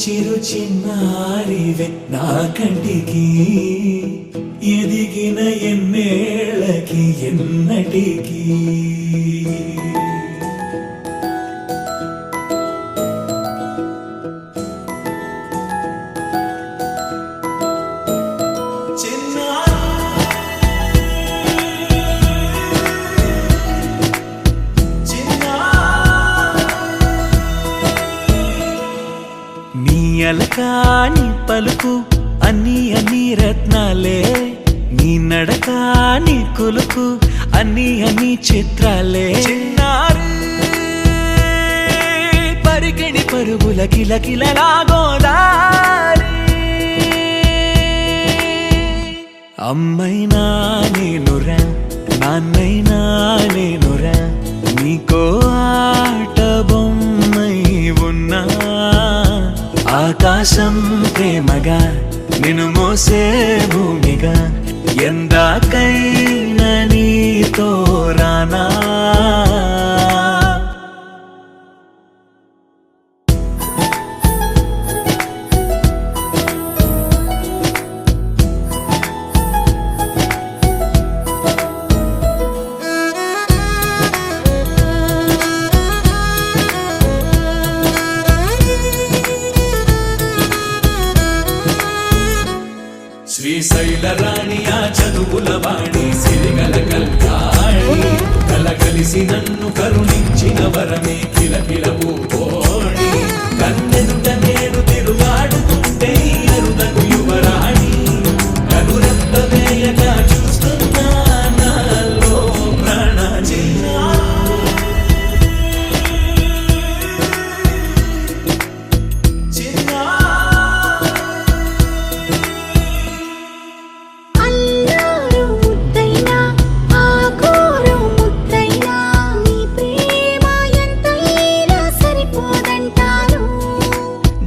చిరు చిన్నారివే నా కంటికి ఎదిగిన ఎన్నేళ్ళకి ఎన్నటికి అలకాని పలుకు అన్ని అన్ని రత్నాలే నీ నడకాని కులుకు అన్ని అన్ని చిత్రాలే చిన్నారు పరికిణి పరుగుల కిలకిలలాగోదారి అమ్మైనా నేనురా నాన్నైనా నేనురా నీకో ఆట బొమ్మై ఉన్నా ఆకాశం ప్రేమగా నిన్ను మోసే భూమిగా ఎందాకైనా నీతో రానా శ్రీశైల రాణి ఆ చదువుల వాణి సిరిగల కల్కాణి కలగలిసి నన్ను కరుణించిన వరమే కిలకిల పూకోణి కన్నెదుట నేను తిరుగాడుతుంటే అరుదకు యువరాణి కనురెప్ప వేయగా చూస్తున్నా నాలో ప్రాణ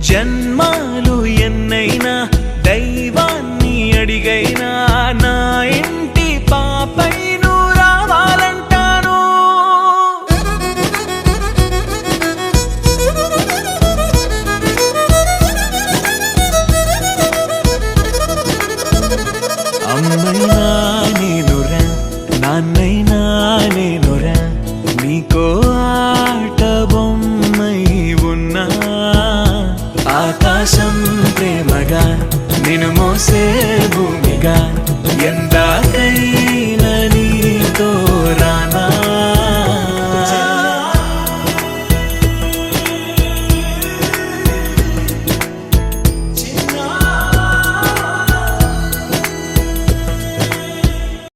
జన్మాలు ఎన్నైనా దైవాన్ని అడిగైనా నా ఇంటి పాపై నువ్వు రావాలంటాను అమ్మైనా నేనురా నాన్నైనా నేనురా నీకో ఆట బొమ్మై ఉన్నా ఆకాశం ప్రేమగా నిన్ను మోసే భూమిగా ఎందాకై